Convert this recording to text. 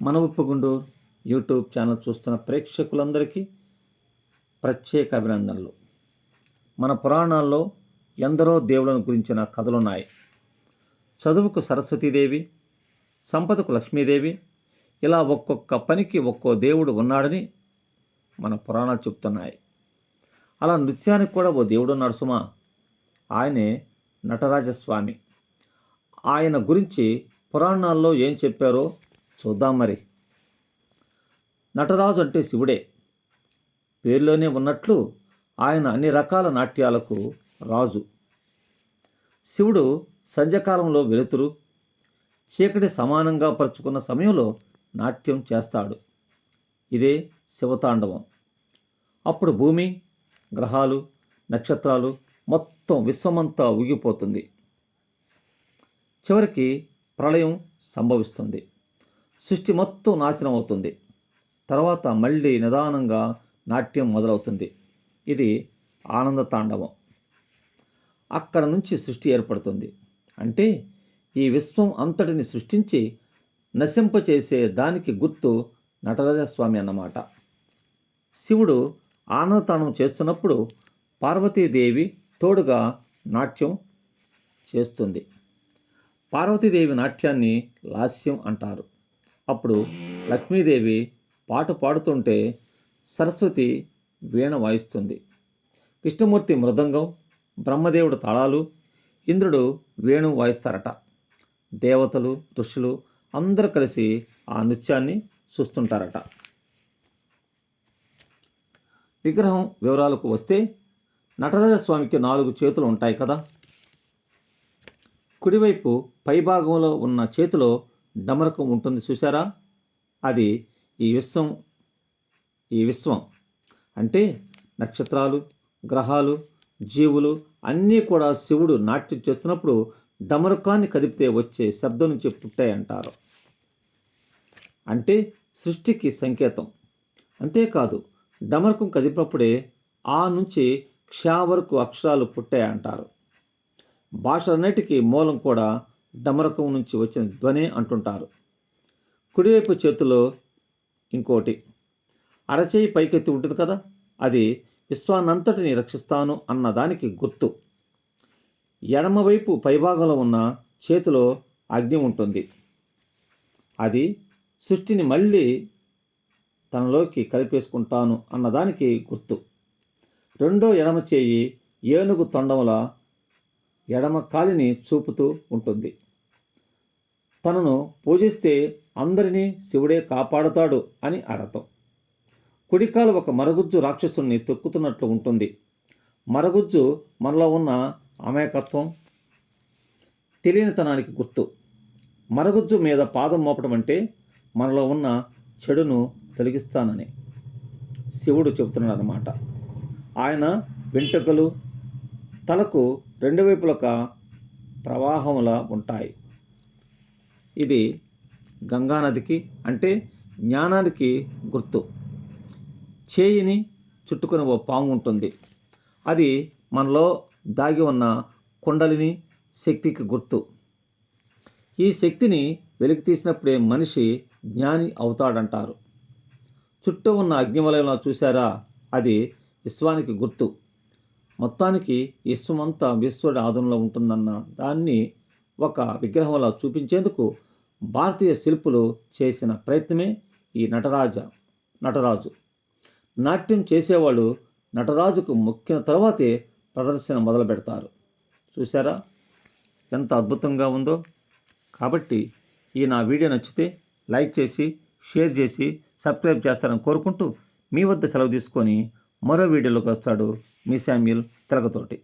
మన Uppugunduru YouTube channel చూస్తున్న ప్రేక్షకులందరికీ ప్రత్యేక అభినందనలు. మన పురాణాల్లో ఎందరో దేవులను గురించిన కథలున్నాయి. చదువుకు సరస్వతీదేవి, సంపదకు లక్ష్మీదేవి, ఇలా ఒక్కొక్క పనికి ఒక్కో దేవుడు ఉన్నాడని మన పురాణాలు చెప్తున్నాయి. అలా నృత్యానికి కూడా ఓ దేవుడు ఉన్నాడు సుమా. ఆయనే నటరాజస్వామి. ఆయన గురించి పురాణాల్లో ఏం చెప్పారో చూద్దాం మరి. నటరాజు అంటే శివుడే. పేరులోనే ఉన్నట్లు ఆయన అన్ని రకాల నాట్యాలకు రాజు. శివుడు సంధ్యకాలంలో వెలుతురు, చీకటి సమానంగా పరుచుకున్న సమయంలో నాట్యం చేస్తాడు. ఇదే శివతాండవం. అప్పుడు భూమి, గ్రహాలు, నక్షత్రాలు, మొత్తం విశ్వమంతా ఊగిపోతుంది. చివరికి ప్రళయం సంభవిస్తుంది. సృష్టి మొత్తం నాశనం అవుతుంది. తర్వాత మళ్ళీ నిదానంగా నాట్యం మొదలవుతుంది. ఇది ఆనంద తాండవం. అక్కడ నుంచి సృష్టి ఏర్పడుతుంది. అంటే ఈ విశ్వం అంతటిని సృష్టించి నశింపచేసే దానికి గుర్తు నటరాజస్వామి అన్నమాట. శివుడు ఆనందతాండవం చేస్తున్నప్పుడు పార్వతీదేవి తోడుగా నాట్యం చేస్తుంది. పార్వతీదేవి నాట్యాన్ని లాస్యం అంటారు. అప్పుడు లక్ష్మీదేవి పాట పాడుతుంటే సరస్వతి వీణ వాయిస్తుంది. విష్ణుమూర్తి మృదంగం, బ్రహ్మదేవుడు తాళాలు, ఇంద్రుడు వేణు వాయిస్తారట. దేవతలు, ఋషులు అందరూ కలిసి ఆ నృత్యాన్ని చూస్తుంటారట. విగ్రహం వివరాలకు వస్తే నటరాజస్వామికి 4 చేతులు ఉంటాయి కదా. కుడివైపు పైభాగంలో ఉన్న చేతిలో డమరకం ఉంటుంది చూసారా. అది ఈ విశ్వం అంటే నక్షత్రాలు, గ్రహాలు, జీవులు అన్నీ కూడా శివుడు నాట్యం చేస్తున్నప్పుడు డమరుకాన్ని కదిపితే వచ్చే శబ్దం నుంచి పుట్టాయంటారు. అంటే సృష్టికి సంకేతం. అంతేకాదు, డమరుకం కదిపినప్పుడే ఆ నుంచి క్ష వరకు అక్షరాలు పుట్టాయంటారు. భాషలన్నిటికీ మూలం కూడా డమరకం నుంచి వచ్చిన ధ్వనే అంటుంటారు. కుడివైపు చేతిలో ఇంకోటి అరచేయి పైకెత్తి ఉంటుంది కదా, అది విశ్వాన్నంతటిని రక్షిస్తాను అన్నదానికి గుర్తు. ఎడమవైపు పైభాగంలో ఉన్న చేతిలో అగ్ని ఉంటుంది. అది సృష్టిని మళ్ళీ తనలోకి కలిపేసుకుంటాను అన్నదానికి గుర్తు. రెండో ఎడమ చేయి ఏనుగు తొండముల ఎడమ కాలిని చూపుతూ ఉంటుంది. తనను పూజిస్తే అందరినీ శివుడే కాపాడుతాడు అని అర్థం. కుడికాలు ఒక మరగుజ్జు రాక్షసుని తొక్కుతున్నట్లు ఉంటుంది. మరగుజ్జు మనలో ఉన్న అమాయకత్వం, తెలియనితనానికి గుర్తు. మరగుజ్జు మీద పాదం మోపడం అంటే మనలో ఉన్న చెడును తొలగిస్తానని శివుడు చెబుతున్నాడు అన్నమాట. ఆయన వెంట్రుకలు తలకు 2 వైపులక ప్రవాహములా ఉంటాయి. ఇది గంగానదికి అంటే జ్ఞానానికి గుర్తు. చేయిని చుట్టుకుని ఓ పాము ఉంటుంది. అది మనలో దాగి ఉన్న కుండలిని శక్తికి గుర్తు. ఈ శక్తిని వెలికి తీసినప్పుడే మనిషి జ్ఞాని అవుతాడంటారు. చుట్టూ ఉన్న అగ్నివలయంలో చూసారా, అది విశ్వానికి గుర్తు. మొత్తానికి విశ్వమంతా ఈశ్వరుడి ఆధీనంలో ఉంటుందన్న దాన్ని ఒక విగ్రహంలో చూపించేందుకు భారతీయ శిల్పులు చేసిన ప్రయత్నమే ఈ నటరాజు. నాట్యం చేసేవాళ్ళు నటరాజుకు మొక్కిన తర్వాతే ప్రదర్శన మొదలు పెడతారు. చూసారా ఎంత అద్భుతంగా ఉందో. కాబట్టి నా వీడియో నచ్చితే లైక్ చేసి, షేర్ చేసి, సబ్స్క్రైబ్ చేస్తారని కోరుకుంటూ మీ వద్ద సెలవు తీసుకొని మరో వీడియోలోకి వస్తాడు మీ శామ్యూల్ తిలకతోటి.